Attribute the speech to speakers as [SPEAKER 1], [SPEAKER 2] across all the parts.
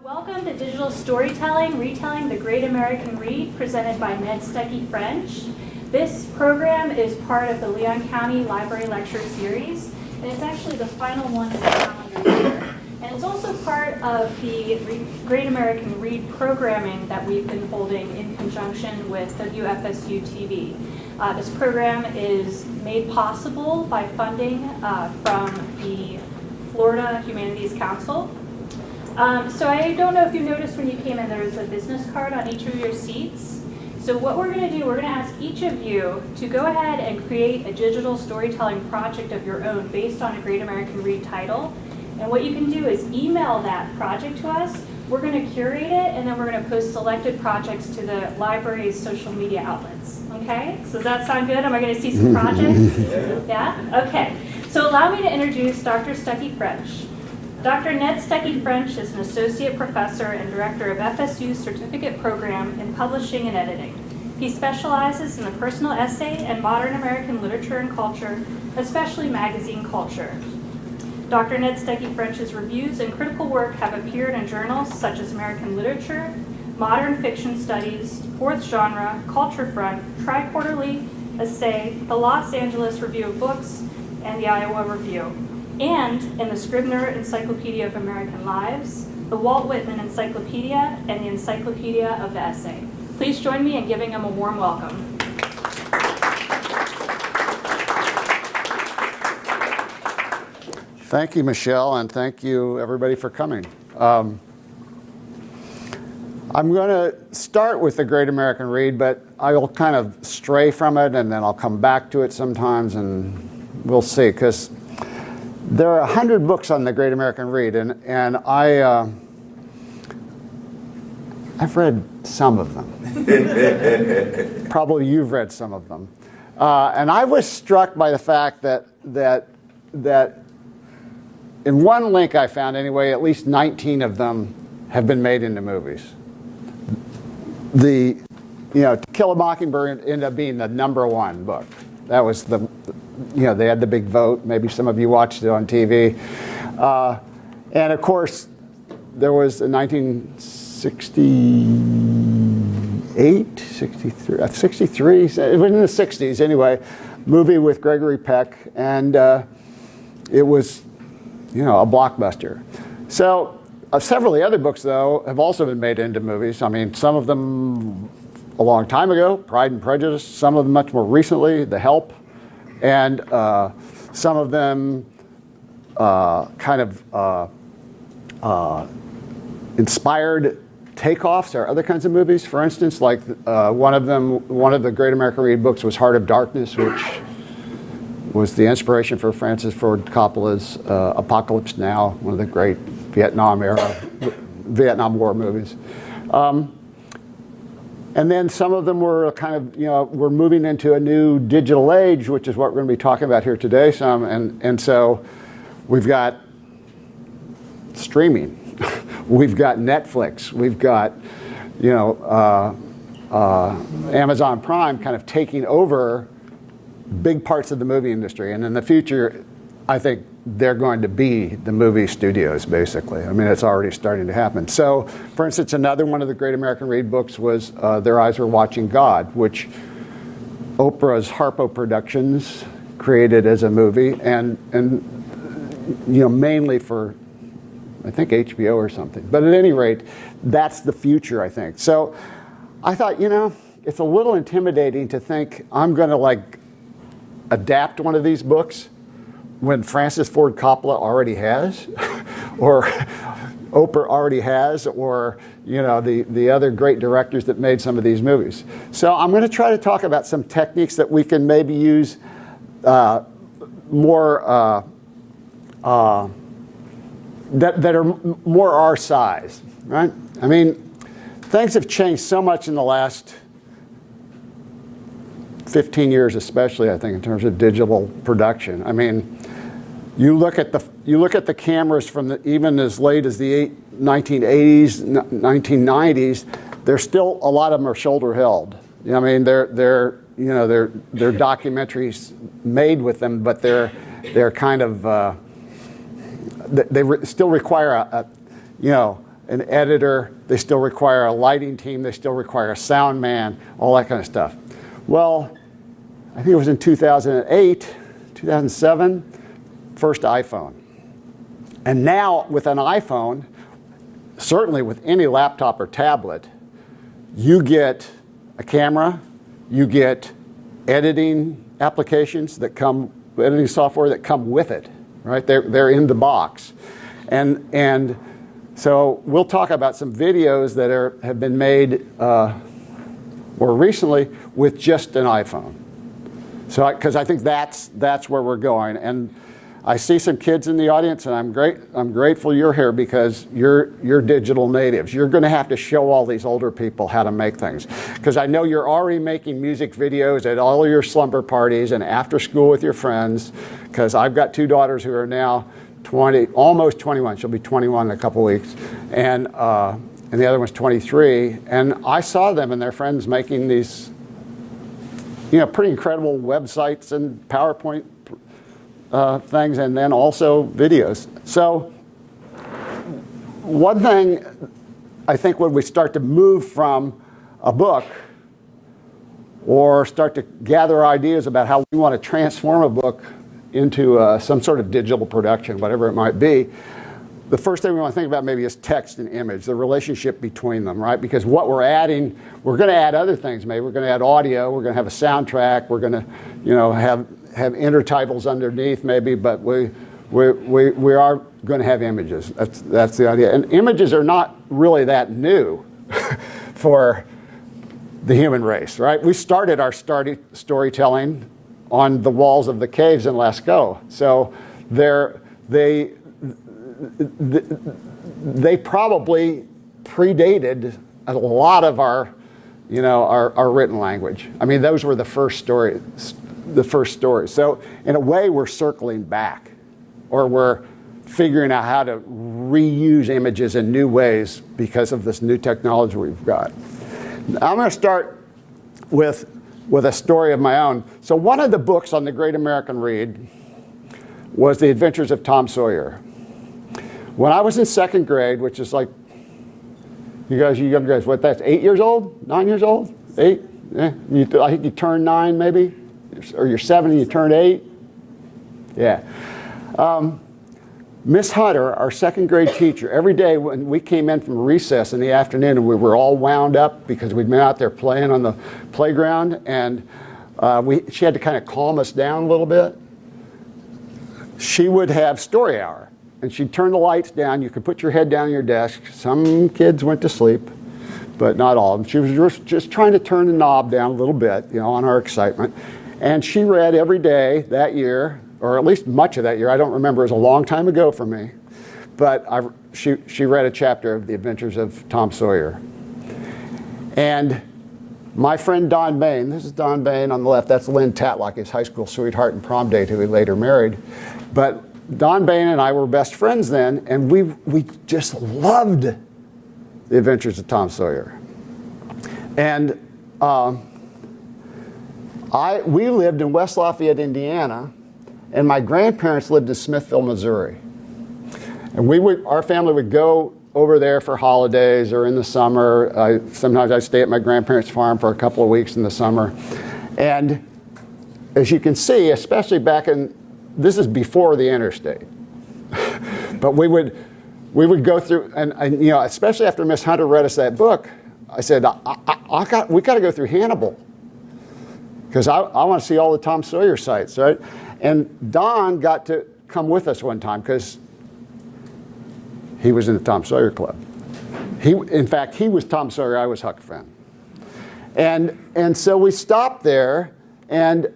[SPEAKER 1] Welcome to Digital Storytelling, Retelling the Great American Read, presented by Ned Stuckey-French. This program is part of the Leon County Library Lecture Series, and it's actually the final one of the calendar year. And it's also part of the Great American Read programming that we've been holding in conjunction with WFSU-TV. This program is made possible by funding from the Florida Humanities Council. So I don't know if you noticed when you came in, there was a business card on each of your seats. So what we're going to do, we're going to ask each of you to go ahead and create a digital storytelling project of your own based on a Great American Read title. And what you can do is email that project to us. We're going to curate it, and then we're going to post selected projects to the library's social media outlets. Okay? So does that sound good? Am I going to see some projects? Yeah? Okay. So allow me to introduce Dr. Stuckey-French. Dr. Ned Stuckey-French is an associate professor and director of FSU's certificate program in publishing and editing. He specializes in the personal essay and modern American literature and culture, especially magazine culture. Dr. Ned Stuckey-French's reviews and critical work have appeared in journals such as American Literature, Modern Fiction Studies, Fourth Genre, Culture Front, Tri-Quarterly, Essay, the Los Angeles Review of Books, and the Iowa Review, and in the Scribner Encyclopedia of American Lives, the Walt Whitman Encyclopedia, and the Encyclopedia of the Essay. Please join me in giving him a warm welcome.
[SPEAKER 2] Thank you, Michelle, and thank you, everybody, for coming. I'm going to start with the Great American Read, but I will kind of stray from it, and then I'll come back to it sometimes, and we'll see, because there are 100 books on the Great American Read, and I've read some of them. Probably you've read some of them. And I was struck by the fact that in one link I found anyway, at least 19 of them have been made into movies. To Kill a Mockingbird ended up being the #1 book. That was they had the big vote. Maybe some of you watched it on TV. And of course, there was a 1968, 63, it was in the 60s anyway, movie with Gregory Peck, and it was, a blockbuster. So several of the other books, though, have also been made into movies. I mean, some of them a long time ago, Pride and Prejudice, some of them much more recently, The Help, and some of them inspired takeoffs or other kinds of movies. For instance, like one of the Great American Read books was Heart of Darkness, which was the inspiration for Francis Ford Coppola's Apocalypse Now, one of the great Vietnam War movies. And then some of them were we're moving into a new digital age, which is what we're going to be talking about here today. And so we've got streaming, we've got Netflix, we've got Amazon Prime kind of taking over big parts of the movie industry. And in the future, I think they're going to be the movie studios, basically. I mean, it's already starting to happen. So, for instance, another one of the Great American Read books was Their Eyes Were Watching God, which Oprah's Harpo Productions created as a movie, and mainly for, I think, HBO or something. But at any rate, that's the future, I think. So I thought, it's a little intimidating to think I'm going to, adapt one of these books when Francis Ford Coppola already has, or Oprah already has, or the other great directors that made some of these movies. So I'm going to try to talk about some techniques that we can maybe use more that are more our size, right? I mean, things have changed so much in the last 15 years, especially, I think, in terms of digital production. I mean, you look at the cameras from even as late as the 1980s, 1990s. There's still a lot of them are shoulder held. I mean, they're documentaries made with them, but they're kind of they still require an editor, they still require a lighting team, they still require a sound man, all that kind of stuff. Well, I think it was in 2008, 2007, first iPhone. And now with an iPhone, certainly with any laptop or tablet, you get a camera, you get editing applications that come, editing software that come with it, right? They're in the box. And so we'll talk about some videos that have been made more recently with just an iPhone. So, because I think that's where we're going. And I see some kids in the audience, and I'm grateful you're here because you're digital natives. You're going to have to show all these older people how to make things. Because I know you're already making music videos at all your slumber parties and after school with your friends. Because I've got two daughters who are now 20, almost 21. She'll be 21 in a couple weeks, and the other one's 23. And I saw them and their friends making these, pretty incredible websites and PowerPoint things, and then also videos. So one thing I think when we start to move from a book or start to gather ideas about how we want to transform a book into some sort of digital production, whatever it might be, the first thing we want to think about maybe is text and image, the relationship between them, right? Because what we're adding, we're going to add other things. Maybe we're going to add audio, we're going to have a soundtrack, we're going to, have intertitles underneath maybe, but we are going to have images. That's the idea. And images are not really that new for the human race, right? We started our storytelling on the walls of the caves in Lascaux. So they probably predated a lot of our written language. I mean, those were the first stories. So in a way, we're circling back, or we're figuring out how to reuse images in new ways because of this new technology we've got. I'm going to start with a story of my own. So one of the books on the Great American Read was The Adventures of Tom Sawyer. When I was in second grade, which is like, you young guys, what, that's 8 years old? 9 years old? 8? Yeah. I think you turn 9 maybe? Or you're 7 and you turn 8? Yeah. Miss Hunter, our second grade teacher, every day when we came in from recess in the afternoon and we were all wound up because we'd been out there playing on the playground, and she had to kind of calm us down a little bit. She would have story hour, and she'd turn the lights down. You could put your head down on your desk. Some kids went to sleep, but not all of them. She was just trying to turn the knob down a little bit, on our excitement. And she read every day that year, or at least much of that year. I don't remember. It was a long time ago for me. But she read a chapter of The Adventures of Tom Sawyer. And my friend Don Bain, this is Don Bain on the left, that's Lynn Tatlock, his high school sweetheart and prom date, who he later married. But Don Bain and I were best friends then, and we just loved The Adventures of Tom Sawyer. And we lived in West Lafayette, Indiana, and my grandparents lived in Smithville, Missouri. And our family would go over there for holidays or in the summer. Sometimes I'd stay at my grandparents' farm for a couple of weeks in the summer. And as you can see, especially this is before the interstate, but we would go through, and especially after Miss Hunter read us that book, I said, we got to go through Hannibal, because I want to see all the Tom Sawyer sites, right? And Don got to come with us one time because he was in the Tom Sawyer Club. In fact, he was Tom Sawyer, I was Huck Finn. And so we stopped there, and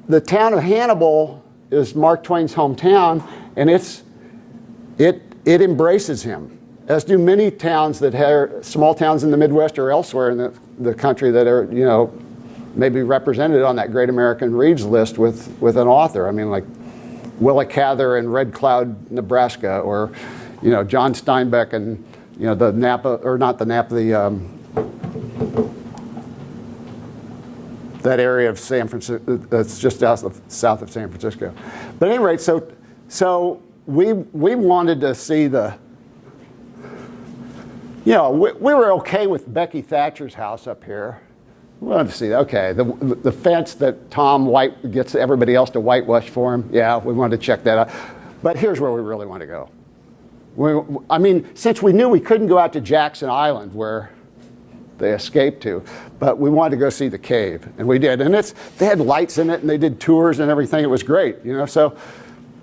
[SPEAKER 2] the town of Hannibal is Mark Twain's hometown, and it embraces him, as do many towns that have small towns in the Midwest or elsewhere in the country that are, maybe represented on that Great American Reads list with an author. I mean, like Willa Cather in Red Cloud, Nebraska, or John Steinbeck and the Napa, or not the Napa, that area of San Francisco that's just south of San Francisco. But at any rate, so we wanted to see you know, we were okay with Becky Thatcher's house up here. We wanted to see, okay, the fence that Tom White gets everybody else to whitewash for him. Yeah, we wanted to check that out. But here's where we really want to go. I mean, since we knew we couldn't go out to Jackson Island where they escaped to, but we wanted to go see the cave, and we did. And they had lights in it, and they did tours and everything. It was great, you know. So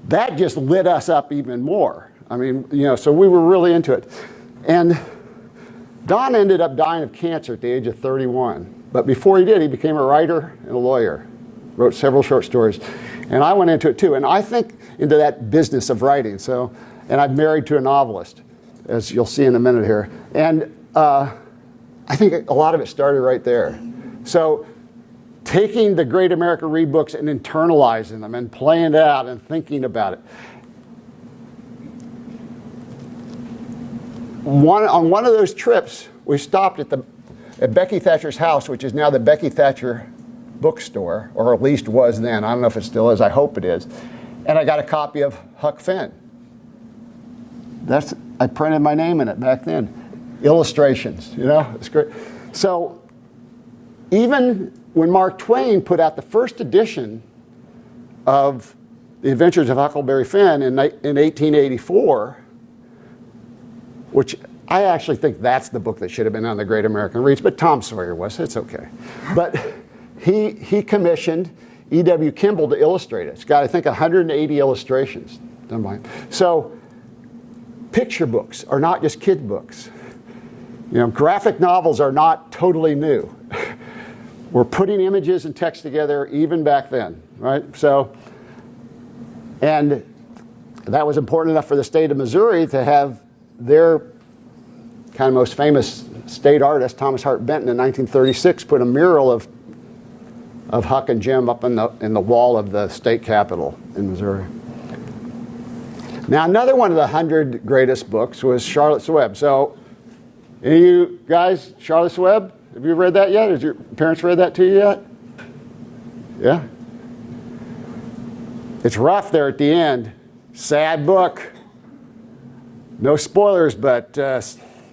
[SPEAKER 2] that just lit us up even more. I mean, you know, so we were really into it. And Don ended up dying of cancer at the age of 31. But before he did, he became a writer and a lawyer, wrote several short stories. And I went into it too. And I think into that business of writing. So, and I'm married to a novelist, as you'll see in a minute here. And I think a lot of it started right there. So taking the Great American Read books and internalizing them and playing it out and thinking about it. On one of those trips, we stopped at Becky Thatcher's house, which is now the Becky Thatcher bookstore, or at least was then. I don't know if it still is. I hope it is. And I got a copy of Huck Finn. I printed my name in it back then. Illustrations, you know, it's great. So even when Mark Twain put out the first edition of The Adventures of Huckleberry Finn in 1884, which I actually think that's the book that should have been on the Great American Reads, but Tom Sawyer was, it's okay. But he commissioned E.W. Kimball to illustrate it. It's got, I think, 180 illustrations done by him. So picture books are not just kid books. You know, graphic novels are not totally new. We're putting images and text together even back then, right? So, and that was important enough for the state of Missouri to have their kind of most famous state artist, Thomas Hart Benton, in 1936, put a mural of Huck and Jim up in the wall of the state capitol in Missouri. Now, another one of the 100 greatest books was Charlotte's Web. So, any of you guys, Charlotte's Web, have you read that yet? Has your parents read that to you yet? Yeah? It's rough there at the end. Sad book. No spoilers, but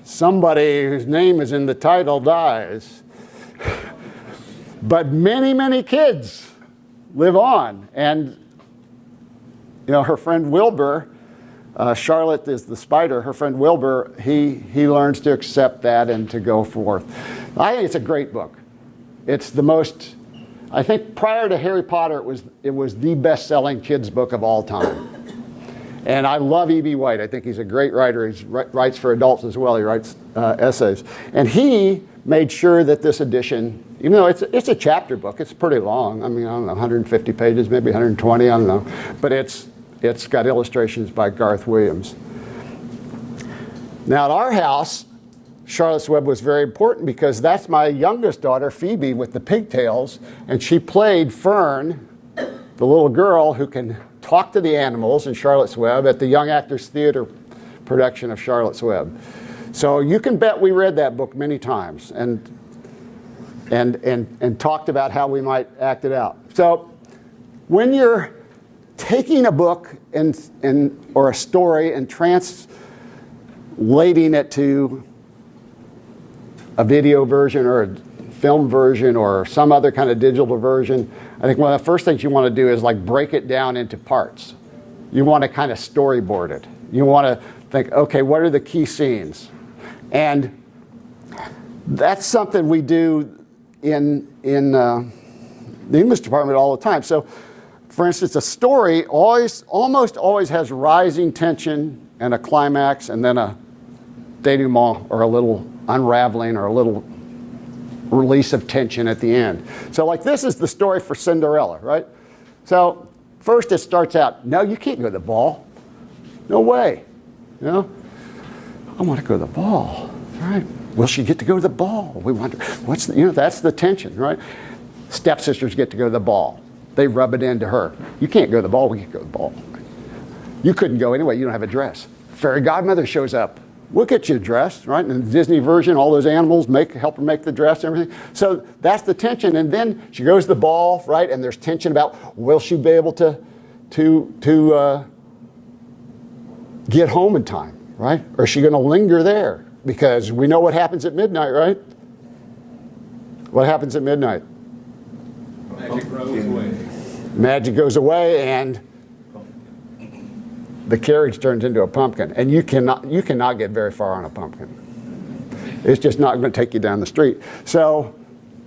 [SPEAKER 2] somebody whose name is in the title dies. But many, many kids live on. And, you know, her friend Wilbur, Charlotte is the spider. Her friend Wilbur, he learns to accept that and to go forth. I think it's a great book. It's the most, I think prior to Harry Potter, it was the best-selling kids book of all time. And I love E.B. White. I think he's a great writer. He writes for adults as well. He writes essays. And he made sure that this edition, even though it's a chapter book, it's pretty long. I mean, I don't know, 150 pages, maybe 120, I don't know. But it's got illustrations by Garth Williams. Now at our house, Charlotte's Web was very important because that's my youngest daughter, Phoebe, with the pigtails, and she played Fern, the little girl who can talk to the animals in Charlotte's Web at the Young Actors Theater production of Charlotte's Web. So you can bet we read that book many times and talked about how we might act it out. So when you're taking a book or a story and translating it to a video version or a film version or some other kind of digital version, I think one of the first things you want to do is like break it down into parts. You want to kind of storyboard it. You want to think, okay, what are the key scenes? And that's something we do in the English department all the time. So, for instance, a story almost always has rising tension and a climax and then a denouement or a little unraveling or a little release of tension at the end. So like this is the story for Cinderella, right? So first it starts out, no, you can't go to the ball. No way. You know? I want to go to the ball. Right? Will she get to go to the ball? We wonder, that's the tension, right? Stepsisters get to go to the ball. They rub it into her. You can't go to the ball, we can't go to the ball. You couldn't go anyway, you don't have a dress. Fairy godmother shows up. We'll get you a dress, right? In the Disney version, all those animals help her make the dress and everything. So that's the tension. And then she goes to the ball, right? And there's tension about, will she be able to get home in time, right? Or is she going to linger there? because we know what happens at midnight, right? What happens at midnight?
[SPEAKER 3] Magic goes away.
[SPEAKER 2] Magic goes away, and the carriage turns into a pumpkin, and you cannot get very far on a pumpkin. It's just not going to take you down the street. So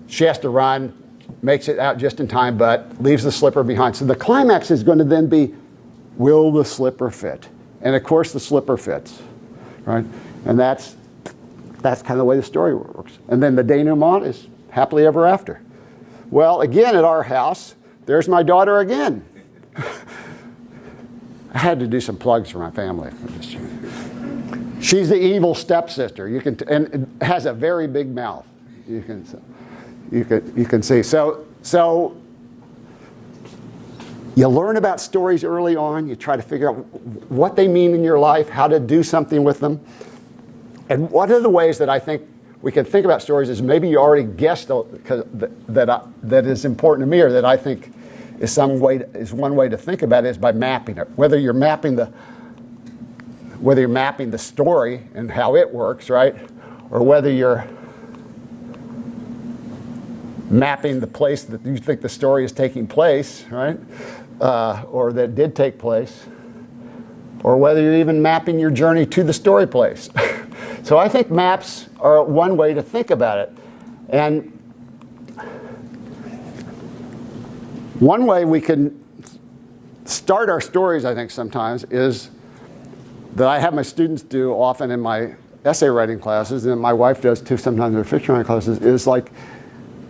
[SPEAKER 2] she has to run, makes it out just in time, but leaves the slipper behind. So the climax is going to then be, will the slipper fit? And of course the slipper fits, right? And that's kind of the way the story works. And then the denouement is happily ever after. Well, again, at our house, there's my daughter again. I had to do some plugs for my family. She's the evil stepsister. And has a very big mouth. You can see. So you learn about stories early on. You try to figure out what they mean in your life, how to do something with them. And one of the ways that I think we can think about stories is maybe you already guessed that is important to me, or that I think is one way to think about it, is by mapping it. Whether you're mapping the story and how it works, right, or whether you're mapping the place that you think the story is taking place, right, or that did take place, or whether you're even mapping your journey to the story place. So I think maps are one way to think about it. And one way we can start our stories, I think, sometimes, is that I have my students do often in my essay writing classes, and my wife does too sometimes in her fiction writing classes, is like,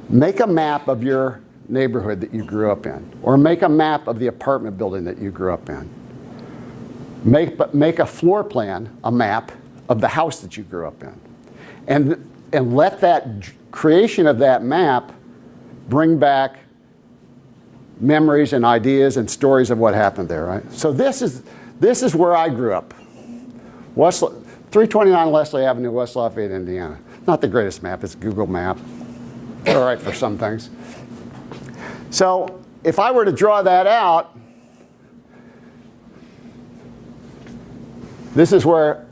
[SPEAKER 2] make a map of your neighborhood that you grew up in, or make a map of the apartment building that you grew up in. Make a floor plan, a map of the house that you grew up in. And let that creation of that map bring back memories and ideas and stories of what happened there, right? So this is where I grew up. 329 Leslie Avenue, West Lafayette, Indiana. Not the greatest map, it's a Google map. All right for some things. So if I were to draw that out, this is where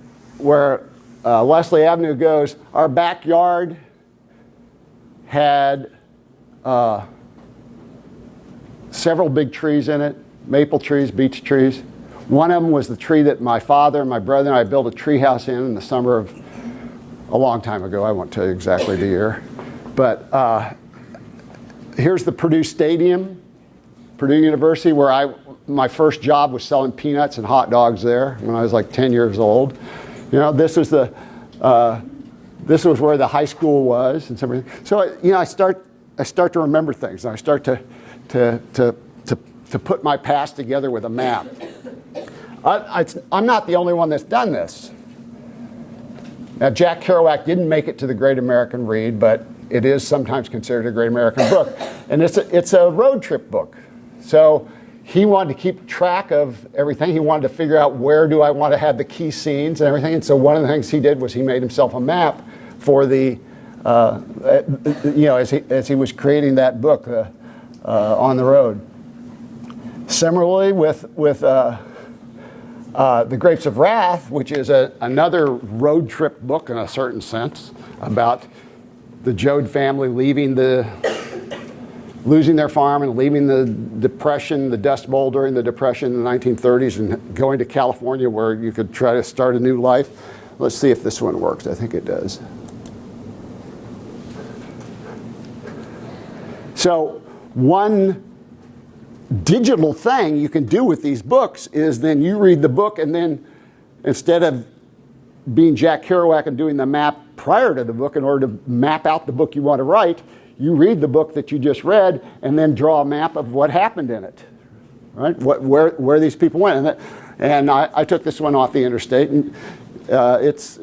[SPEAKER 2] Leslie Avenue goes. Our backyard had several big trees in it, maple trees, beech trees. One of them was the tree that my father and my brother and I built a tree house in the summer of a long time ago. I won't tell you exactly the year. But here's the Purdue Stadium, Purdue University, where my first job was selling peanuts and hot dogs there when I was like 10 years old. You know, this was where the high school was and everything. So I start to remember things, and I start to put my past together with a map. I'm not the only one that's done this. Now, Jack Kerouac didn't make it to the Great American Read, but it is sometimes considered a Great American book, and it's a road trip book. So he wanted to keep track of everything. He wanted to figure out, where do I want to have the key scenes and everything. And so one of the things he did was he made himself a map for the, as he was creating that book on the road. Similarly, with The Grapes of Wrath, which is another road trip book in a certain sense, about the Joad family losing their farm and leaving the Depression, the Dust Bowl during the Depression in the 1930s, and going to California, where you could try to start a new life. Let's see if this one works. I think it does. So one digital thing you can do with these books is then you read the book, and then instead of being Jack Kerouac and doing the map prior to the book in order to map out the book you want to write, you read the book that you just read and then draw a map of what happened in it, right? Where these people went. And I took this one off the interstate, and it's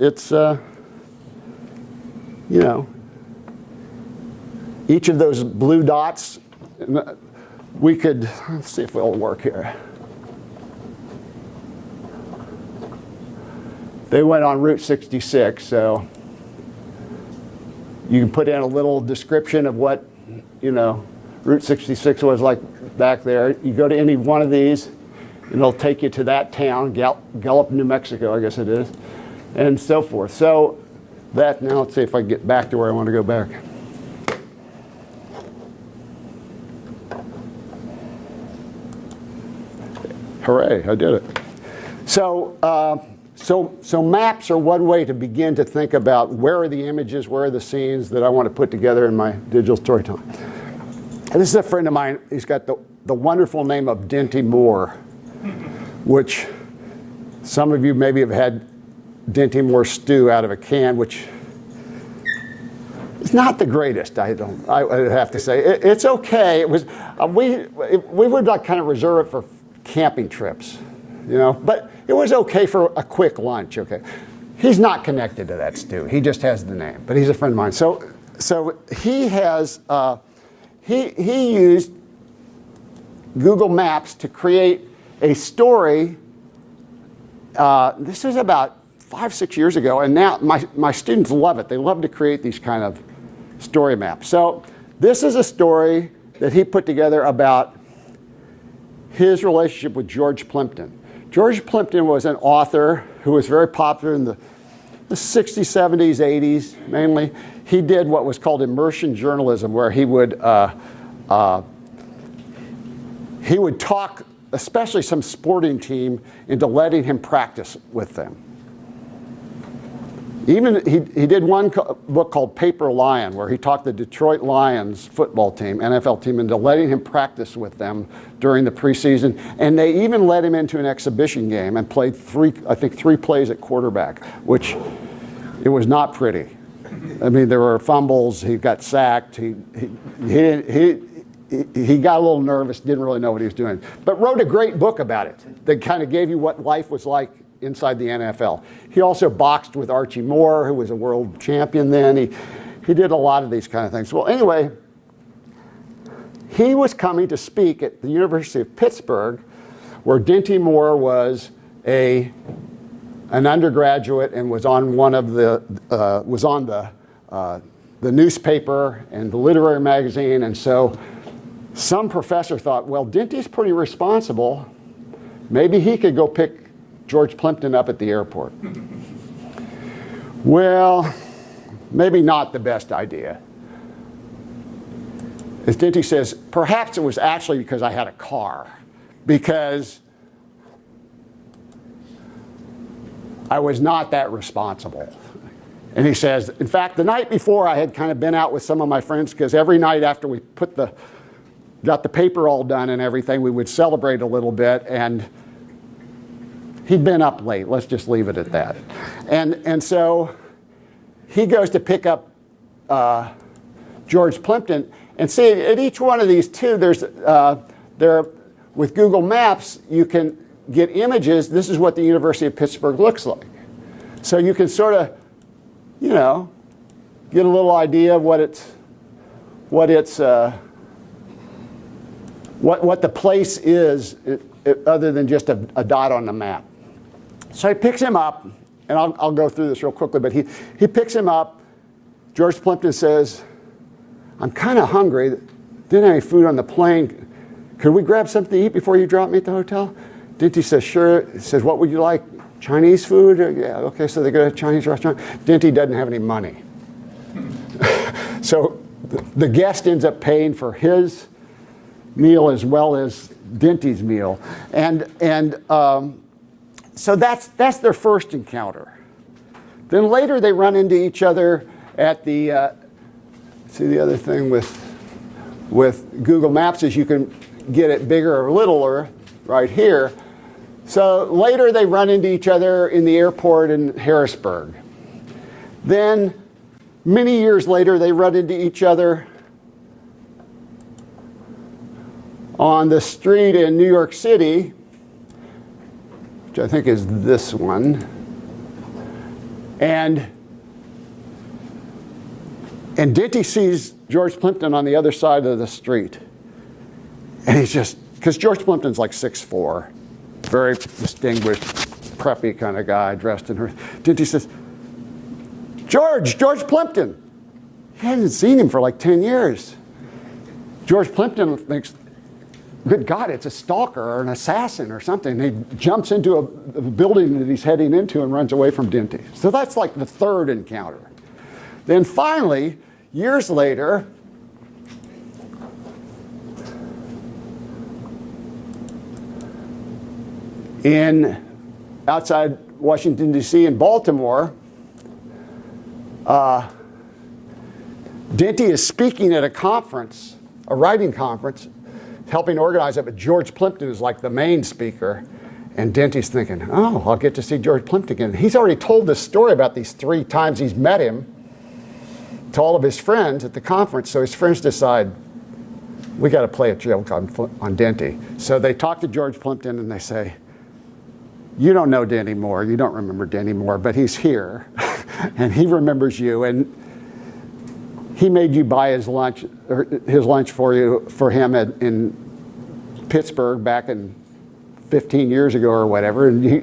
[SPEAKER 2] each of those blue dots, let's see if it'll work here. They went on Route 66, so you can put in a little description of what, Route 66 was like back there. You go to any one of these, and it'll take you to that town, Gallup, New Mexico, I guess it is, and so forth. So that. Now let's see if I can get back to where I want to go back. Hooray, I did it. So, so maps are one way to begin to think about where are the images, where are the scenes that I want to put together in my digital storytelling. And this is a friend of mine. He's got the wonderful name of Dinty Moore, which some of you maybe have had Dinty Moore stew out of a can, which is not the greatest. I would have to say it's okay. It was we would like kind of reserve it for camping trips, you know, but it was okay for a quick lunch. Okay, he's not connected to that stew. He just has the name, but he's a friend of mine. So he has he used Google Maps to create a story. This was about 5-6 years ago, and now my students love it. They love to create these kind of story maps. So this is a story that he put together about his relationship with George Plimpton. George Plimpton was an author who was very popular in the 60s, 70s, 80s mainly. He did what was called immersion journalism, where he would talk, especially some sporting team, into letting him practice with them. Even he did one book called Paper Lion, where he talked the Detroit Lions football team, NFL team, into letting him practice with them during the preseason. And they even let him into an exhibition game and played three plays at quarterback, which it was not pretty. I mean, there were fumbles. He got sacked. He got a little nervous. Didn't really know what he was doing, but wrote a great book about it that kind of gave you what life was like inside the NFL. He also boxed with Archie Moore, who was a world champion then. He did a lot of these kind of things. Well, anyway, he was coming to speak at the University of Pittsburgh, where Dinty Moore was an undergraduate and was on the newspaper and the literary magazine. And so some professor thought, well, Dinty's pretty responsible. Maybe he could go pick George Plimpton up at the airport. Well, maybe not the best idea. As Dinty says, perhaps it was actually because I had a car, because I was not that responsible. And he says, in fact, the night before I had kind of been out with some of my friends, because every night after we got the paper all done and everything, we would celebrate a little bit, and he'd been up late. Let's just leave it at that. And so he goes to pick up George Plimpton, and see, at each one of these two, with Google Maps, you can get images. This is what the University of Pittsburgh looks like. So you can sort of, you know, get a little idea of what the place is, other than just a dot on the map. So he picks him up, and I'll go through this real quickly, but he picks him up. George Plimpton says, I'm kind of hungry. Didn't have any food on the plane. Could we grab something to eat before you drop me at the hotel? Dinty says, sure. He says, what would you like? Chinese food? Yeah, okay, so they go to a Chinese restaurant. Dinty doesn't have any money. So the guest ends up paying for his meal as well as Dinty's meal. And so that's their first encounter. Then later they run into each other at the, see, the other thing with Google Maps is you can get it bigger or littler right here. So later they run into each other in the airport in Harrisburg. Then many years later they run into each other on the street in New York City, which I think is this one. And Dinty sees George Plimpton on the other side of the street. And he's just, because George Plimpton's like 6'4", very distinguished, preppy kind of guy, dressed in her. Dinty says, George Plimpton. He hasn't seen him for like 10 years. George Plimpton thinks, good God, it's a stalker or an assassin or something. And he jumps into a building that he's heading into and runs away from Dinty. So that's like the third encounter. Then finally, years later, outside Washington, D.C. in Baltimore, Dinty is speaking at a conference, a writing conference, helping organize it, but George Plimpton is like the main speaker. And Dinty's thinking, oh, I'll get to see George Plimpton again. He's already told this story about these 3 times he's met him to all of his friends at the conference. So his friends decide, we got to play a joke on Dinty. So they talk to George Plimpton and they say, you don't know Dinty Moore, you don't remember Dinty Moore, but he's here and he remembers you, and he made you buy his lunch for him in Pittsburgh back in 15 years ago or whatever, and he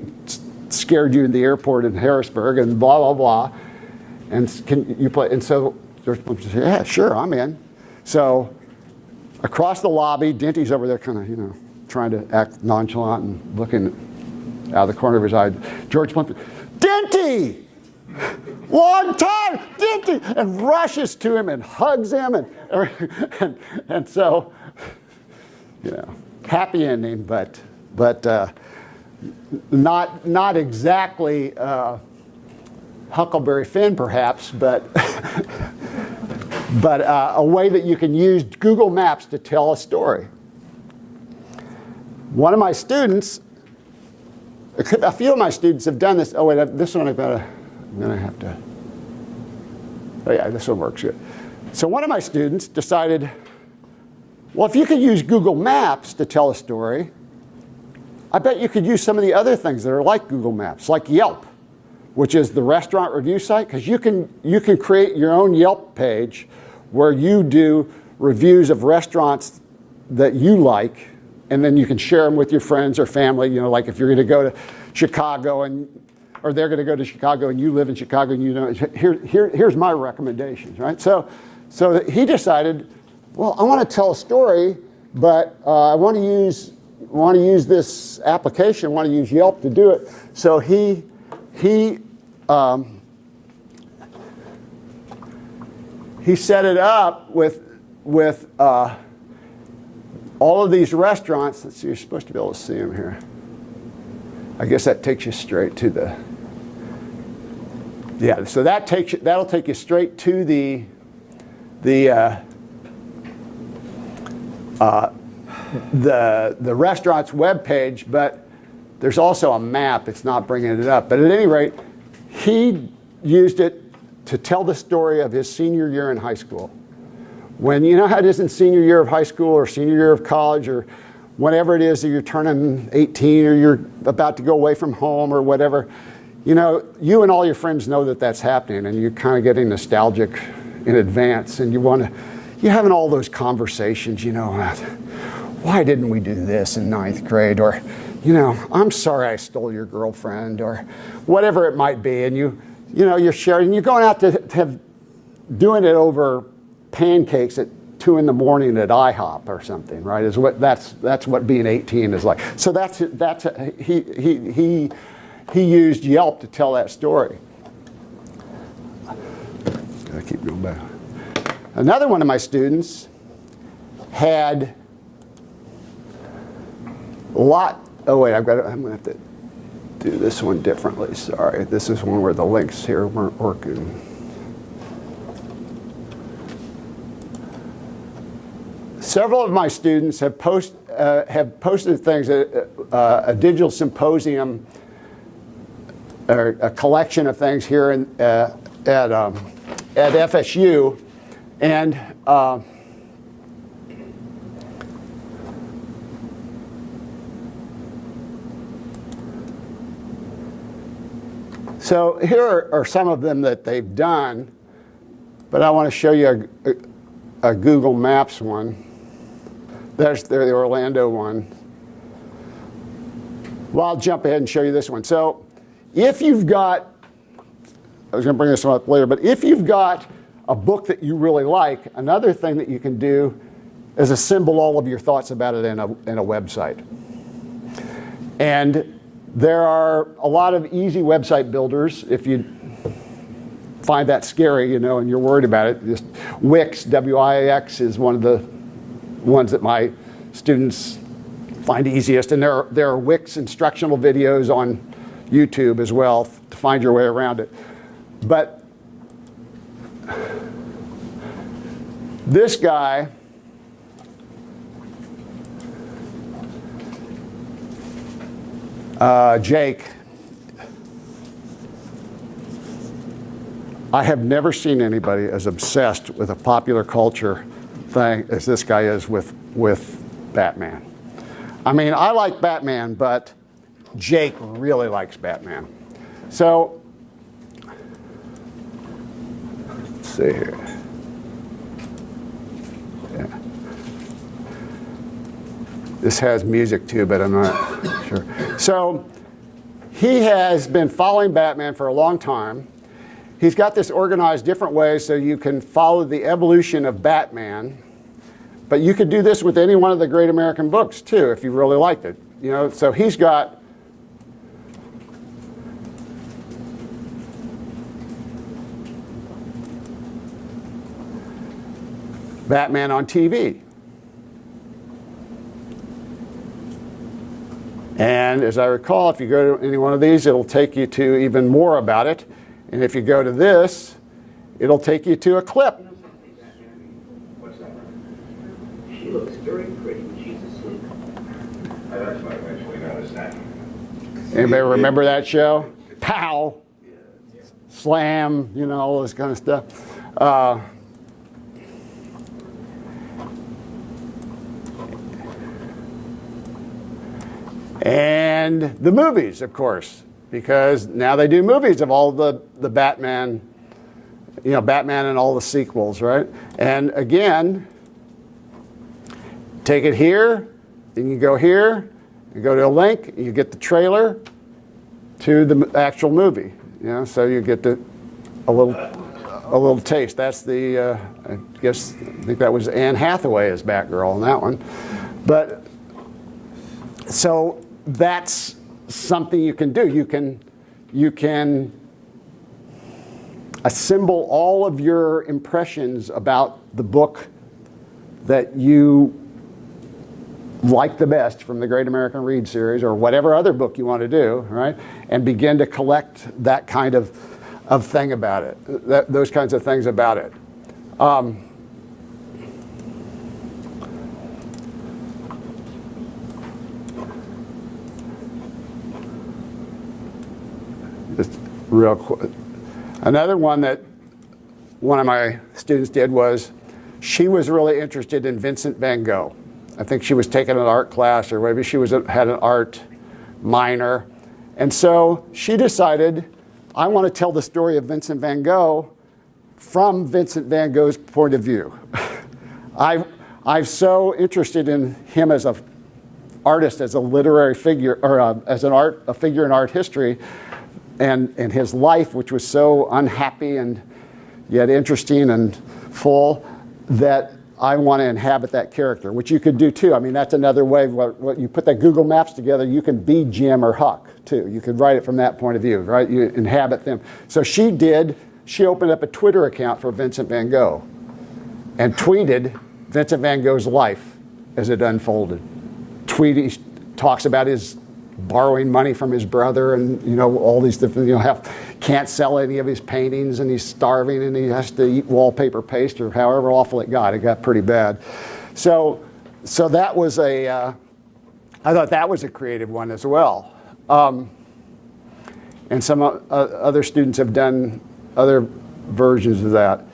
[SPEAKER 2] scared you in the airport in Harrisburg and blah, blah, blah. And can you play? And so George Plimpton said, yeah, sure, I'm in. So across the lobby, Dinty's over there kind of, trying to act nonchalant and looking out of the corner of his eye. George Plimpton, Dinty! Long time, Dinty! And rushes to him and hugs him. And so, happy ending, but not exactly Huckleberry Finn, perhaps, but a way that you can use Google Maps to tell a story. One of my students, a few of my students have done this. Oh wait, this one I'm gonna have to. Oh yeah, this one works good. So one of my students decided, well, if you could use Google Maps to tell a story, I bet you could use some of the other things that are like Google Maps, like Yelp, which is the restaurant review site, because you can create your own Yelp page where you do reviews of restaurants that you like, and then you can share them with your friends or family. Like if you're going to go to Chicago or they're going to go to Chicago and you live in Chicago, and here's my recommendations, right? So he decided, well, I want to tell a story, but I want to use this application. I want to use Yelp to do it. So he set it up with all of these restaurants. Let's see, you're supposed to be able to see them here. I guess that takes you straight to the. Yeah, so that'll take you straight to the restaurant's webpage, but there's also a map. It's not bringing it up. But at any rate, he used it to tell the story of his senior year in high school. When how it is in senior year of high school or senior year of college or whenever it is that you're turning 18 or you're about to go away from home or whatever, you and all your friends know that that's happening, and you're kind of getting nostalgic in advance, and you're having all those conversations, why didn't we do this in 9th grade? Or, I'm sorry I stole your girlfriend, or whatever it might be. And you're sharing, you're going out to doing it over pancakes at 2 in the morning at IHOP or something, right? That's what being 18 is like. So he used Yelp to tell that story. Gotta keep going back. Another one of my students had oh wait, I'm gonna have to do this one differently. Sorry, this is one where the links here weren't working. Several of my students have posted things at a digital symposium, or a collection of things here at FSU, and so here are some of them that they've done, but I want to show you a Google Maps one. There's the Orlando one. Well, I'll jump ahead and show you this one. So if you've got, I was going to bring this one up later, but if you've got a book that you really like, another thing that you can do is assemble all of your thoughts about it in a website. And there are a lot of easy website builders. If you find that scary, and you're worried about it, just Wix, W-I-X, is one of the ones that my students find easiest. And there are Wix instructional videos on YouTube as well to find your way around it. But this guy, Jake, I have never seen anybody as obsessed with a popular culture thing as this guy is with Batman. I mean, I like Batman, but Jake really likes Batman. So, let's see here. Yeah. This has music too, but I'm not sure. So, he has been following Batman for a long time. He's got this organized different ways so you can follow the evolution of Batman. But you could do this with any one of the great American books too, if you really liked it. So he's got Batman on TV. And as I recall, if you go to any one of these, it'll take you to even more about it. And if you go to this, it'll take you to a clip.
[SPEAKER 4] What's that? She looks very pretty when she's asleep. That's why eventually noticed that.
[SPEAKER 2] Anybody remember that show? Pow! Slam, all this kind of stuff. And the movies, of course, because now they do movies of all the Batman, Batman and all the sequels, right? And again, take it here, then you go here, you go to a link, you get the trailer to the actual movie. So you get a little taste. That's the I think that was Anne Hathaway as Batgirl in that one. But so that's something you can do. You can assemble all of your impressions about the book that you like the best from the Great American Read series, or whatever other book you want to do, right? And begin to collect that kind of thing about it, those kinds of things about it. Just real quick. Another one that one of my students did was, she was really interested in Vincent van Gogh. I think she was taking an art class, or maybe she had an art minor. And so she decided, I want to tell the story of Vincent van Gogh from Vincent van Gogh's point of view. I'm so interested in him as an artist, as a literary figure, or as a figure in art history, and his life, which was so unhappy and yet interesting and full, that I want to inhabit that character, which you could do too. I mean, that's another way. What you put that Google Maps together, you can be Jim or Huck too. You could write it from that point of view, right? You inhabit them. So she opened up a Twitter account for Vincent van Gogh and tweeted Vincent van Gogh's life as it unfolded. Talks about his borrowing money from his brother, and all these different, can't sell any of his paintings, and he's starving, and he has to eat wallpaper paste, or however awful it got pretty bad. So that was I thought that was a creative one as well. And some other students have done other versions of that.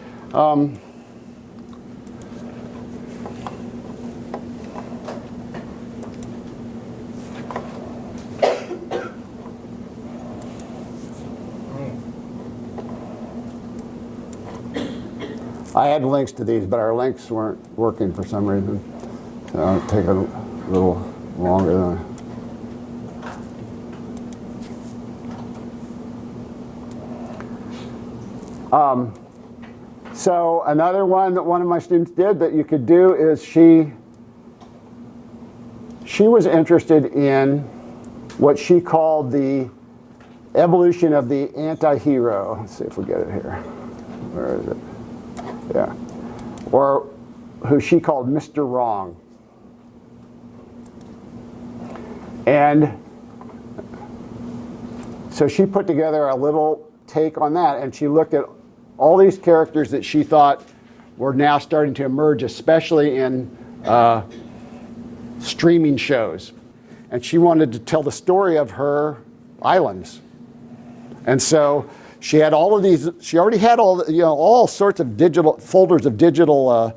[SPEAKER 2] I had links to these, but our links weren't working for some reason. So it'll take a little longer than so another one that one of my students did that you could do is she was interested in what she called the evolution of the anti-hero. Let's see if we get it here. Where is it? Yeah. Or who she called Mr. Wrong. And so she put together a little take on that, and she looked at all these characters that she thought were now starting to emerge, especially in streaming shows. And she wanted to tell the story of her islands. And so she had all of these, she already had all sorts of digital folders of digital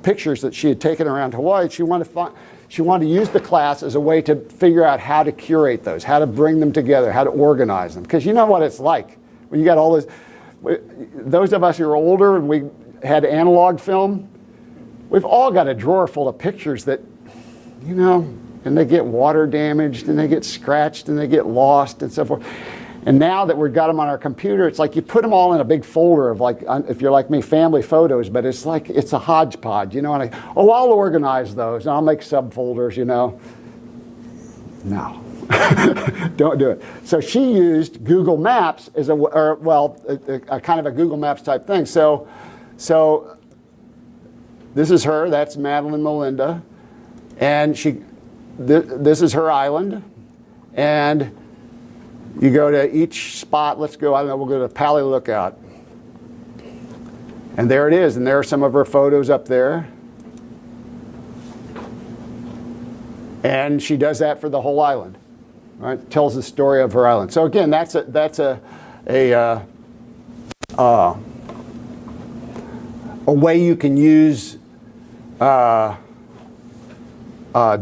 [SPEAKER 2] pictures that she had taken around Hawaii. She wanted to use the class as a way to figure out how to curate those, how to bring them together, how to organize them. Because you know what it's like when you got all this. Those of us who are older and we had analog film, we've all got a drawer full of pictures that, and they get water damaged and they get scratched and they get lost and so forth. And now that we've got them on our computer, it's like you put them all in a big folder of, like, if you're like me, family photos, but it's like, it's a hodgepodge, and I'll organize those and I'll make subfolders, No. Don't do it. So she used Google Maps as a kind of a Google Maps type thing. So this is her, that's Madeline Melinda, and this is her island, and you go to each spot. Let's go, we'll go to Pali Lookout. And there it is, and there are some of her photos up there. And she does that for the whole island, right? Tells the story of her island. So again, that's a way you can use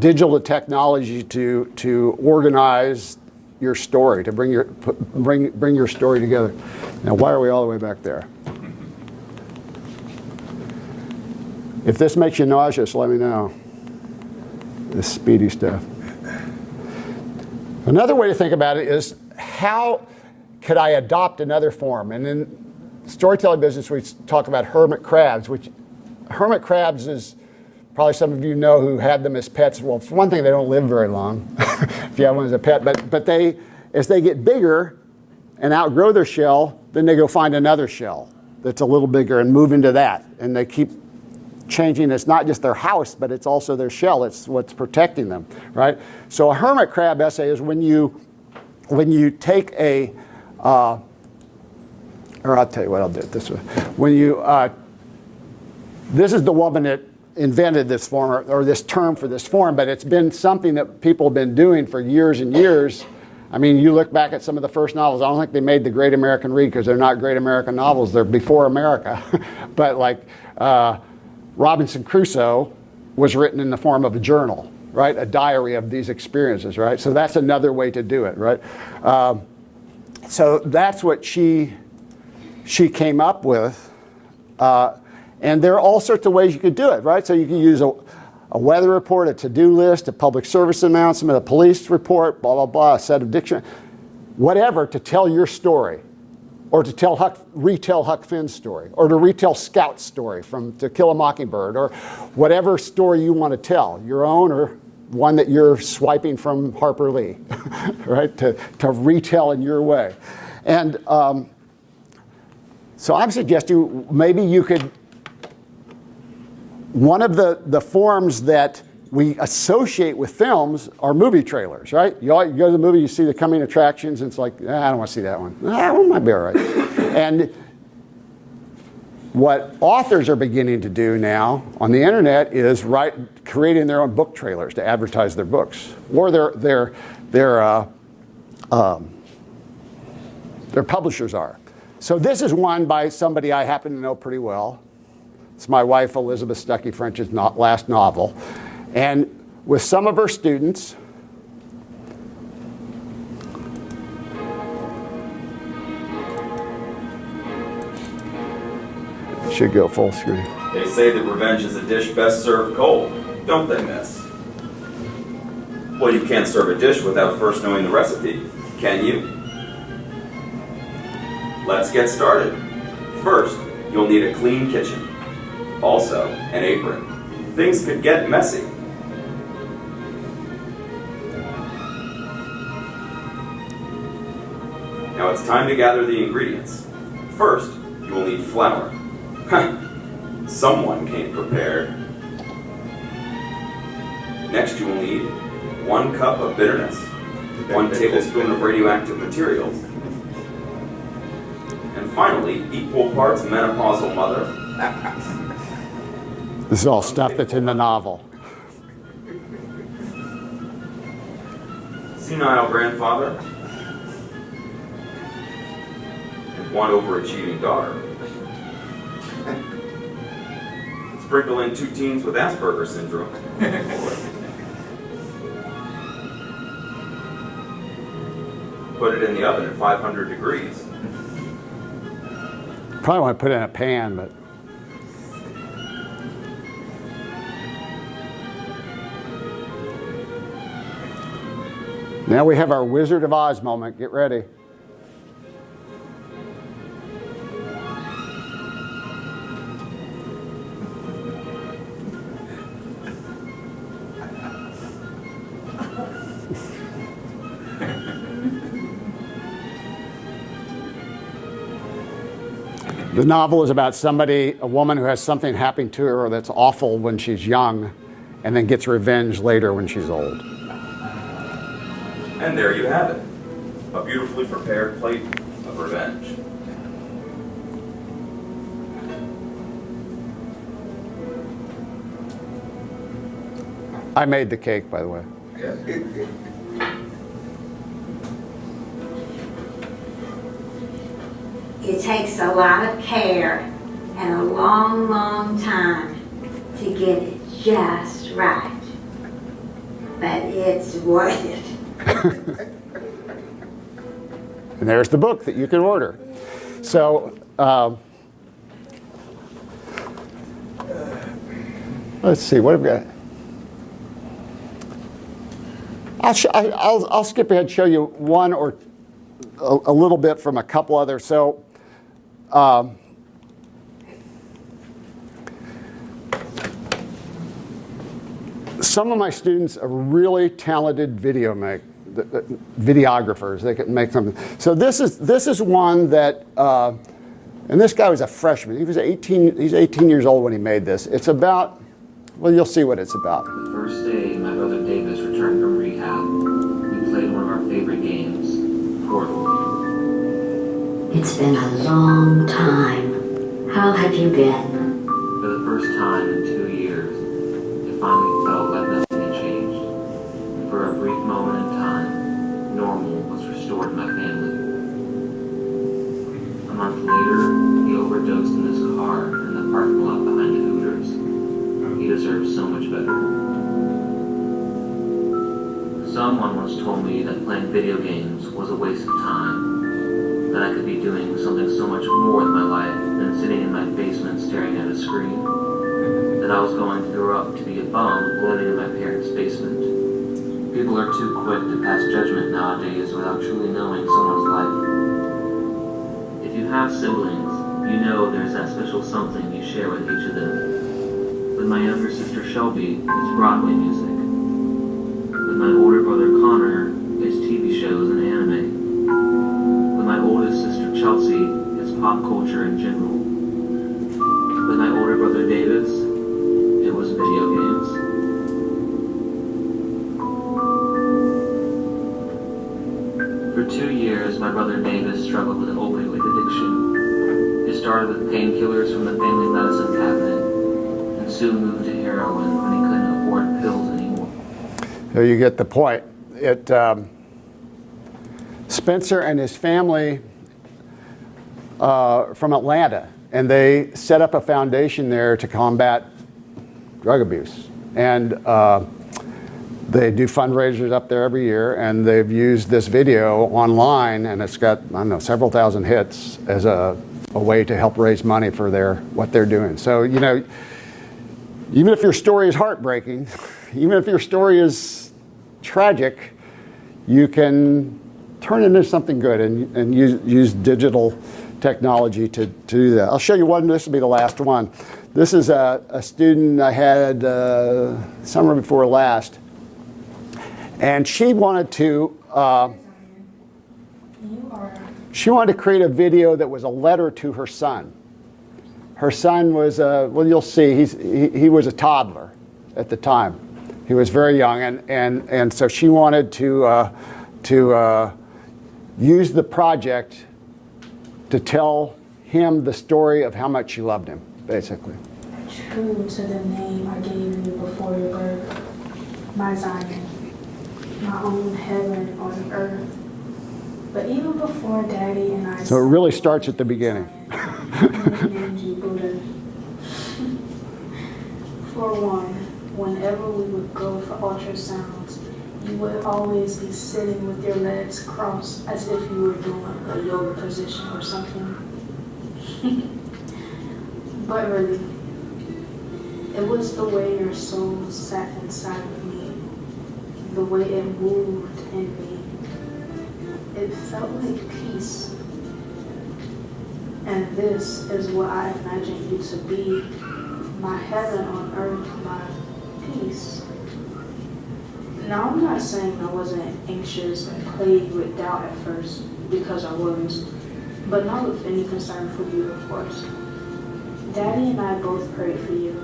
[SPEAKER 2] digital technology to organize your story, to bring your story together. Now, why are we all the way back there? If this makes you nauseous, let me know. This speedy stuff. Another way to think about it is, how could I adopt another form? And in storytelling business, we talk about hermit crabs, which hermit crabs is probably some of you know who had them as pets. Well, for one thing, they don't live very long if you have one as a pet. But they, as they get bigger and outgrow their shell, then they go find another shell that's a little bigger and move into that. And they keep changing. It's not just their house, but it's also their shell. It's what's protecting them, right? So a hermit crab essay is when you take a, or I'll tell you what, I'll do it this way. When you, this is the woman that invented this form, or this term for this form, but it's been something that people have been doing for years and years. I mean, you look back at some of the first novels, I don't think they made the Great American Read because they're not great American novels, they're before America. But like Robinson Crusoe was written in the form of a journal, right? A diary of these experiences, right? So that's another way to do it, right? So that's what she came up with. And there are all sorts of ways you could do it, right? So you can use a weather report, a to-do list, a public service announcement, a police report, blah, blah, blah, a set of dictionary, whatever, to tell your story, or to retell Huck Finn's story, or to retell Scout's story from To Kill a Mockingbird, or whatever story you want to tell, your own or one that you're swiping from Harper Lee, right? To retell in your way. And so I'm suggesting maybe you could, one of the forms that we associate with films are movie trailers, right? You go to the movie, you see the coming attractions, and it's like, I don't want to see that one. That one might be all right. And what authors are beginning to do now on the internet is creating their own book trailers to advertise their books, or their publishers are. So this is one by somebody I happen to know pretty well. It's my wife, Elizabeth Stuckey-French's last novel. And with some of her students, it should go full screen.
[SPEAKER 5] They say that revenge is a dish best served cold, don't they, miss? Well, you can't serve a dish without first knowing the recipe, can you? Let's get started. First, you'll need a clean kitchen. Also, an apron. Things could get messy. Time to gather the ingredients. First, you will need flour. Someone came prepared. Next, you will need 1 cup of bitterness, 1 tablespoon of radioactive materials, and finally, equal parts menopausal mother.
[SPEAKER 2] This is all stuff that's in the novel.
[SPEAKER 5] Senile grandfather, and 1 overachieving daughter. Sprinkle in 2 teens with Asperger's syndrome. Put it in the oven at 500 degrees.
[SPEAKER 2] Probably want to put it in a pan, but now we have our Wizard of Oz moment. Get ready. The novel is about a woman who has something happen to her that's awful when she's young and then gets revenge later when she's old.
[SPEAKER 5] And there you have it. A beautifully prepared plate of revenge.
[SPEAKER 2] I made the cake, by the way.
[SPEAKER 6] It takes a lot of care and a long, long time to get it just right. But it's worth it.
[SPEAKER 2] And there's the book that you can order. So, let's see, what have we got? I'll skip ahead and show you one or a little bit from a couple others. So, some of my students are really talented videographers. They can make something. So this is one that, and this guy was a freshman. He was 18. He's 18 years old when he made this. It's about, well, you'll see what it's about.
[SPEAKER 7] The first day my brother Davis returned from rehab, we played one of our favorite games, Portal.
[SPEAKER 6] It's been a long time. How have you been?
[SPEAKER 7] For the first time in 2 years, it finally felt like nothing had changed. And for a brief moment in time, normal was restored to my family. A month later, he overdosed in his car in the parking lot behind the Hooters. He deserves so much better. Someone once told me that playing video games was a waste of time, that I could be doing something so much more with my life than sitting in my basement staring at a screen, that I was going to grow up to be a bum living in my parents' basement. People are too quick to pass judgment nowadays without truly knowing someone's life. If you have siblings, you know there's that special something you share with each of them. With my younger sister Shelby, it's Broadway music. With my older brother Connor, it's TV shows and anime. With my oldest sister Chelsea, it's pop culture in general. With my older brother Davis, it was video games. For 2 years, my brother Davis struggled with opioid addiction. It started with painkillers from the family medicine cabinet, and soon moved to heroin when he couldn't afford pills anymore.
[SPEAKER 2] So you get the point. Spencer and his family from Atlanta, and they set up a foundation there to combat drug abuse. And they do fundraisers up there every year, and they've used this video online, and it's got, I don't know, several thousand hits as a way to help raise money for what they're doing. So, you know, even if your story is heartbreaking, even if your story is tragic, you can turn it into something good and use digital technology to do that. I'll show you one. This will be the last one. This is a student I had summer before last, and she wanted to she wanted to create a video that was a letter to her son. Her son was, well, you'll see, he was a toddler at the time. He was very young, and so she wanted to use the project to tell him the story of how much she loved him, basically.
[SPEAKER 8] True to the name I gave you before your birth, my Zion, my own heaven on earth. But even before Daddy and I...
[SPEAKER 2] So it really starts at the beginning.
[SPEAKER 8] named you Buddha. For one, whenever we would go for ultrasounds, you would always be sitting with your legs crossed as if you were doing a yoga position or something. But really, it was the way your soul sat inside of me, the way it moved in me. It felt like peace. And this is what I imagine you to be, my heaven on earth, my peace. Now, I'm not saying I wasn't anxious and plagued with doubt at first, because I was, but not with any concern for you, of course. Daddy and I both prayed for you.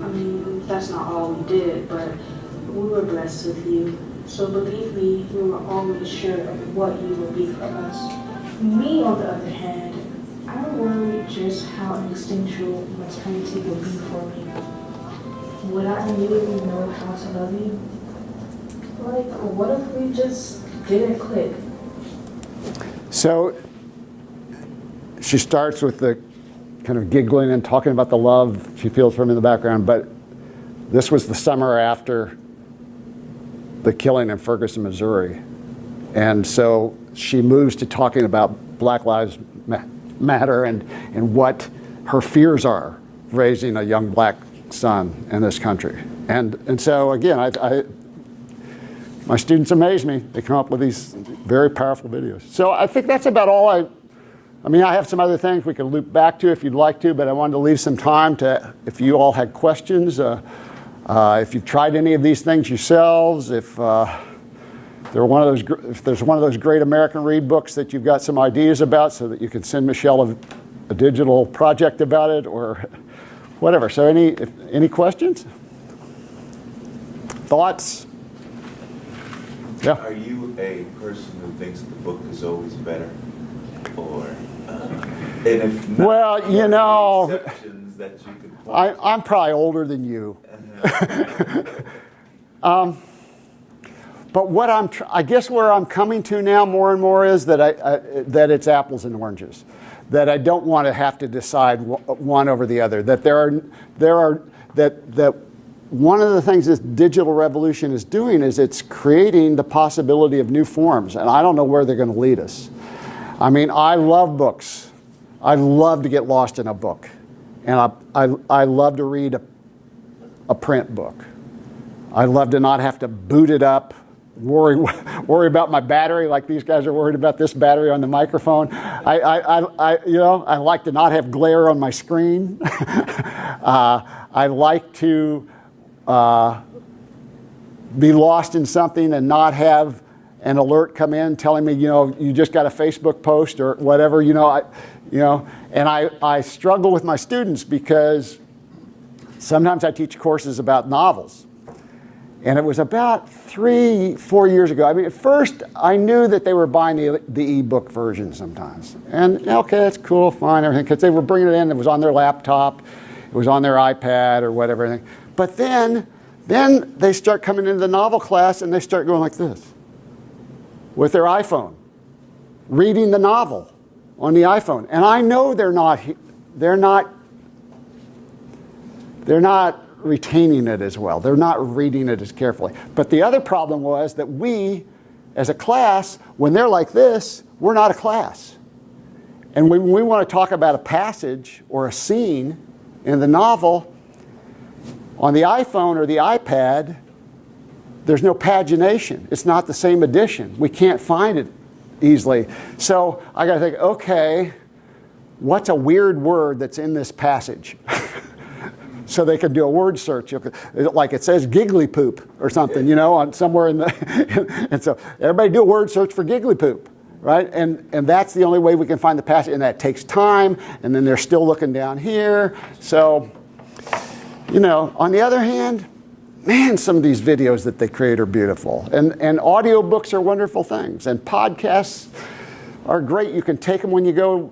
[SPEAKER 8] I mean, that's not all we did, but we were blessed with you. So believe me, we were always sure of what you would be for us. Me, on the other hand, I worried just how instinctual maternity would be for me. Would I immediately know how to love you? Like, what if we just didn't click?
[SPEAKER 2] So she starts with the kind of giggling and talking about the love she feels from him in the background, but this was the summer after the killing in Ferguson, Missouri. And so she moves to talking about Black Lives Matter and what her fears are raising a young black son in this country. And so again, my students amaze me. They come up with these very powerful videos. So I think that's about all I mean, I have some other things we could loop back to if you'd like to, but I wanted to leave some time to, if you all had questions, if you've tried any of these things yourselves, if there's one of those great American Read books that you've got some ideas about, so that you can send Michelle a digital project about it or whatever. So any questions? Thoughts? Yeah.
[SPEAKER 9] Are you a person who thinks the book is always better? Or, and if not,
[SPEAKER 2] well, you know,
[SPEAKER 9] exceptions that you could point
[SPEAKER 2] I'm probably older than you. But what I guess where I'm coming to now more and more is that that it's apples and oranges, that I don't want to have to decide one over the other. That that one of the things this digital revolution is doing is it's creating the possibility of new forms, and I don't know where they're going to lead us. I mean, I love books. I love to get lost in a book, and I love to read a print book. I love to not have to boot it up, worry about my battery like these guys are worried about this battery on the microphone. I like to not have glare on my screen. I like to be lost in something and not have an alert come in telling me, you just got a Facebook post or whatever, and I struggle with my students because sometimes I teach courses about novels. And it was about 3-4 years ago. I mean, at first I knew that they were buying the ebook version sometimes. And okay, that's cool, fine, everything, because they were bringing it in, it was on their laptop, it was on their iPad or whatever. But then they start coming into the novel class and they start going like this with their iPhone, reading the novel on the iPhone. And I know they're not retaining it as well. They're not reading it as carefully. But the other problem was that we, as a class, when they're like this, we're not a class. And when we want to talk about a passage or a scene in the novel, on the iPhone or the iPad, there's no pagination. It's not the same edition. We can't find it easily. So I got to think, okay, what's a weird word that's in this passage? So they can do a word search, like it says giggly poop or something, on somewhere in the, and so everybody do a word search for giggly poop. right? And that's the only way we can find the passage, and that takes time, and then they're still looking down here. So, you know, on the other hand, man, some of these videos that they create are beautiful. And audiobooks are wonderful things, and podcasts are great. You can take them when you go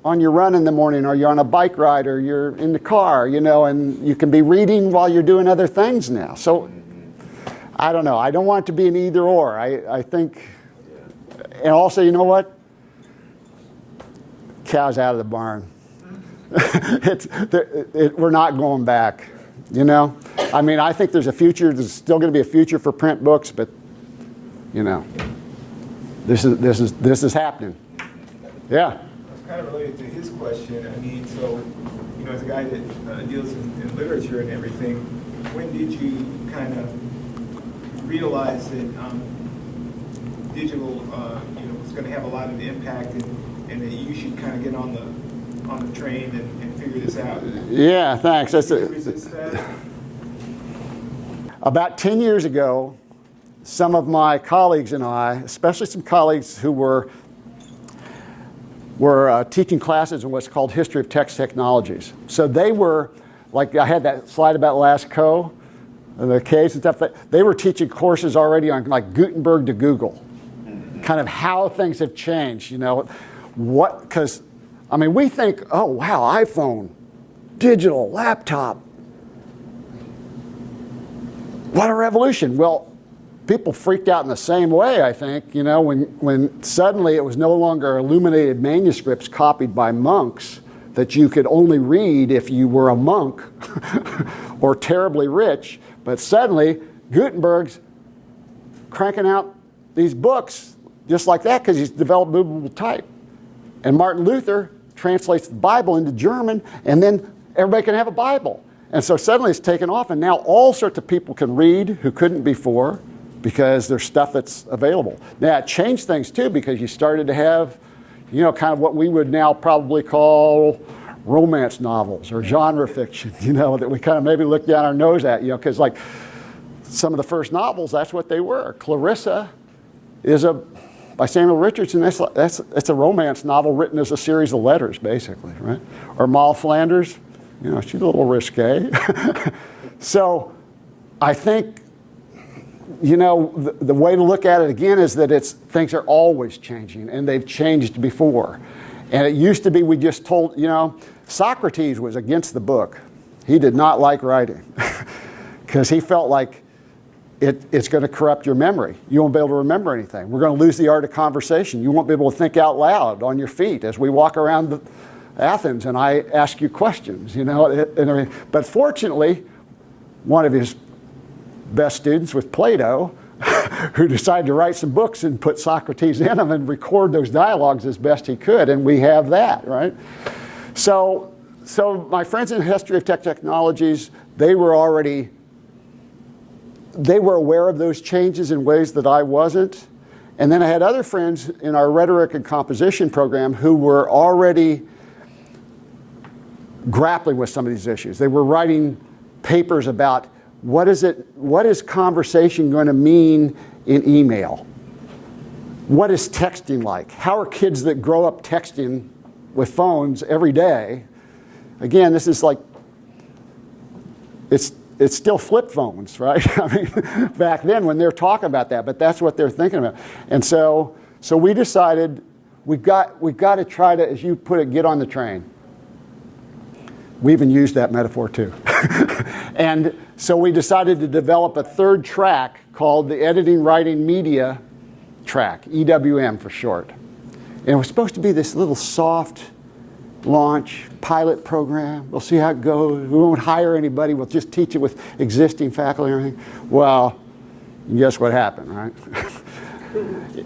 [SPEAKER 2] on your run in the morning, or you're on a bike ride, or you're in the car, you know, and you can be reading while you're doing other things now. So, I don't know. I don't want it to be an either or. I think, and also, you know what? Cow's out of the barn. We're not going back, you know? I mean, I think there's a future. There's still going to be a future for print books, but, you know, this is happening. Yeah.
[SPEAKER 3] It's kind of related to his question. I mean, so, you know, as a guy that deals in literature and everything, when did you kind of realize that digital, you know, was going to have a lot of impact, and that you should kind of get on the train and figure this out?
[SPEAKER 2] Yeah, thanks.
[SPEAKER 3] Did you resist that?
[SPEAKER 2] About 10 years ago, some of my colleagues and I, especially some colleagues who were teaching classes in what's called History of Text Technologies. So they were, like I had that slide about LASCO, the Ks and stuff, they were teaching courses already on like Gutenberg to Google, kind of how things have changed, you know. Because, I mean, we think, oh, wow, iPhone, digital, laptop. What a revolution. Well, people freaked out in the same way, I think, you know, when suddenly it was no longer illuminated manuscripts copied by monks that you could only read if you were a monk or terribly rich, but suddenly Gutenberg's cranking out these books just like that because he's developed movable type. And Martin Luther translates the Bible into German, and then everybody can have a Bible. And so suddenly it's taken off, and now all sorts of people can read who couldn't before because there's stuff that's available. Now, it changed things too because you started to have, you know, kind of what we would now probably call romance novels or genre fiction, you know, that we kind of maybe look down our nose at, you know, because like some of the first novels, that's what they were. Clarissa is by Samuel Richardson, that's a romance novel written as a series of letters, basically, right? Or Moll Flanders, you know, she's a little risque. So I think, you know, the way to look at it again is that things are always changing, and they've changed before. And it used to be we just told, you know, Socrates was against the book. He did not like writing because he felt like it's going to corrupt your memory. You won't be able to remember anything. We're going to lose the art of conversation. You won't be able to think out loud on your feet as we walk around Athens and I ask you questions, you know. But fortunately, one of his best students was Plato, who decided to write some books and put Socrates in them and record those dialogues as best he could, and we have that, right? So my friends in History of Tech Technologies, they were aware of those changes in ways that I wasn't. And then I had other friends in our rhetoric and composition program who were already grappling with some of these issues. They were writing papers about what is conversation going to mean in email? What is texting like? How are kids that grow up texting with phones every day? Again, this is like, it's still flip phones, right? I mean, back then when they're talking about that, but that's what they're thinking about. And so we decided we've got to try to, as you put it, get on the train. We even used that metaphor too. And so we decided to develop a third track called the Editing, Writing, Media track, EWM for short. And it was supposed to be this little soft launch pilot program. We'll see how it goes. We won't hire anybody. We'll just teach it with existing faculty and everything. Well, guess what happened, right?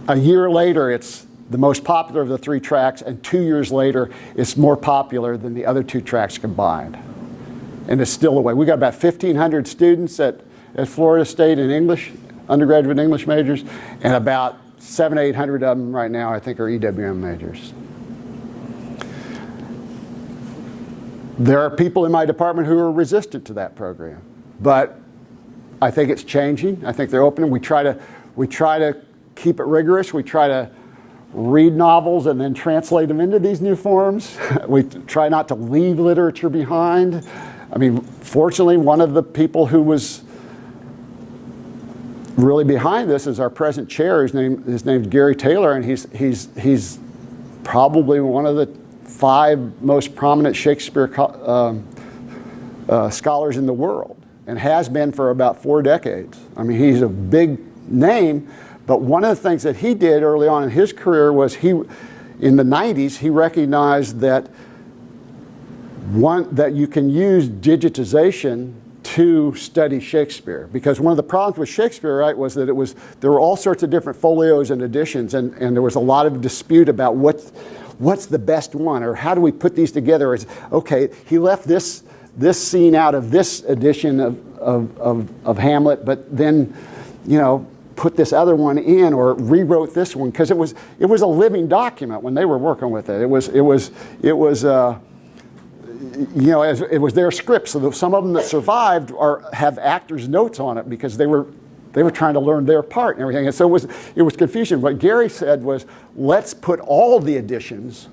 [SPEAKER 2] A year later, it's the most popular of the three tracks, and 2 years later, it's more popular than the other two tracks combined. And it's still away. We got about 1,500 students at Florida State in English, undergraduate English majors, and about 700, 800 of them right now, I think, are EWM majors. There are people in my department who are resistant to that program, but I think it's changing. I think they're opening. We try to keep it rigorous. We try to read novels and then translate them into these new forms. We try not to leave literature behind. I mean, fortunately, one of the people who was really behind this is our present chair. His name's Gary Taylor, and he's probably one of the 5 most prominent Shakespeare scholars in the world, and has been for about 4 decades. I mean, he's a big name, but one of the things that he did early on in his career was in the 90s, he recognized that you can use digitization to study Shakespeare, because one of the problems with Shakespeare, right, was that there were all sorts of different folios and editions, and there was a lot of dispute about what's the best one, or how do we put these together. It's, okay, he left this scene out of this edition of Hamlet, but then, you know, put this other one in, or rewrote this one, because it was a living document when they were working with it. It was you know, it was their script. So some of them that survived have actors' notes on it, because they were trying to learn their part and everything. And so it was confusion. What Gary said was, let's put all the editions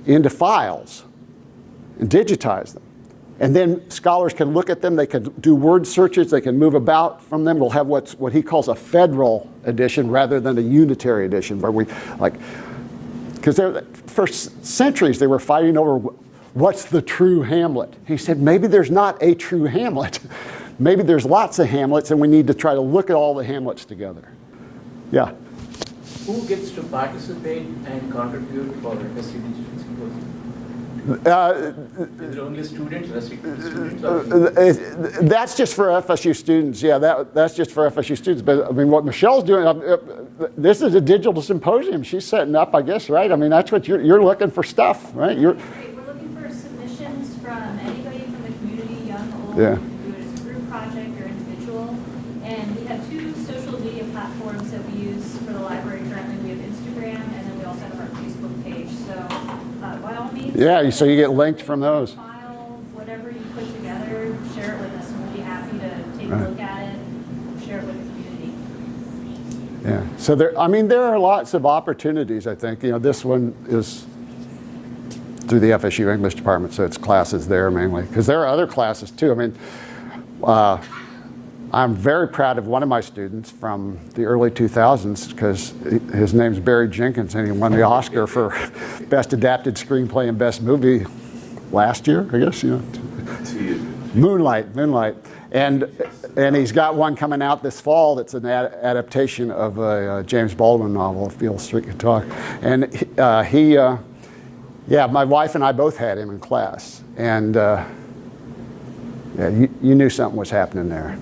[SPEAKER 2] into files and digitize them. And then scholars can look at them, they can do word searches, they can move about from them. We'll have what he calls a federal edition rather than a unitary edition, where we, like, because for centuries they were fighting over what's the true Hamlet. He said, maybe there's not a true Hamlet. Maybe there's lots of Hamlets, and we need to try to look at all the Hamlets together. Yeah?
[SPEAKER 10] Who gets to participate and contribute for FSU Digital Symposium? Is it only students, restricted to students?
[SPEAKER 2] That's just for FSU students. Yeah, that's just for FSU students. But I mean, what Michelle's doing, this is a digital symposium she's setting up, I guess, right? I mean, that's what you're looking for stuff, right?
[SPEAKER 1] We're looking for submissions from anybody from the community, young, old.
[SPEAKER 2] Yeah.
[SPEAKER 1] Do it as a group project or individual. And we have 2 social media platforms that we use for the library currently. We have Instagram, and then we also have our Facebook page. So by all means.
[SPEAKER 2] Yeah, so you get linked from those.
[SPEAKER 1] File, whatever you put together, share it with us, and we'll be happy to take a look at it, share it with the community.
[SPEAKER 2] Yeah, so there are lots of opportunities, I think. You know, this one is through the FSU English department, so it's classes there mainly. Because there are other classes too. I mean, I'm very proud of one of my students from the early 2000s, because his name's Barry Jenkins, and he won the Oscar for Best Adapted Screenplay and Best Movie last year, I guess, you know. Moonlight. And he's got one coming out this fall that's an adaptation of a James Baldwin novel, If Beale Street Could Talk. And yeah, my wife and I both had him in class. And yeah, you knew something was happening there.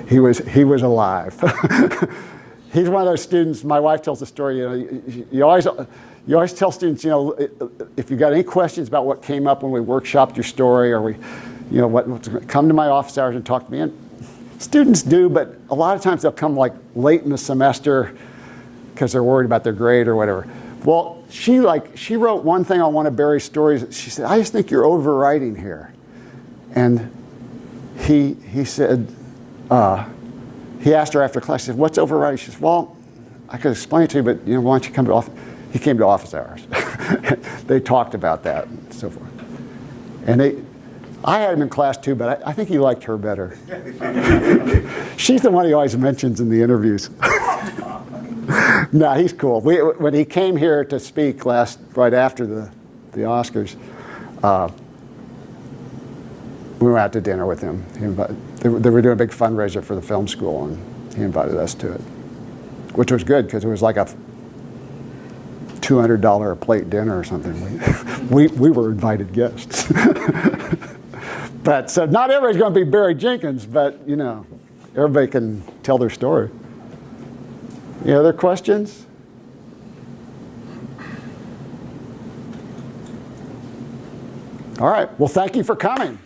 [SPEAKER 2] He was alive. He's one of those students. My wife tells the story. You know, you always tell students, you know, if you got any questions about what came up when we workshopped your story, or come to my office hours and talk to me. And students do, but a lot of times they'll come like late in the semester because they're worried about their grade or whatever. Well, she wrote one thing on one of Barry's stories. She said, "I just think you're overwriting here," and he said. He asked her after class, he said, "What's overwriting?" She said, "Well, I could explain it to you, but you know, why don't you come to office?" He came to office hours. They talked about that and so forth. And I had him in class too, but I think he liked her better. She's the one he always mentions in the interviews. No, he's cool. When he came here to speak right after the Oscars, we went out to dinner with him. They were doing a big fundraiser for the film school, and he invited us to it, which was good because it was like a $200 a plate dinner or something. We were invited guests. But so not everybody's going to be Barry Jenkins, but you know, everybody can tell their story. Any other questions? All right. Well, thank you for coming.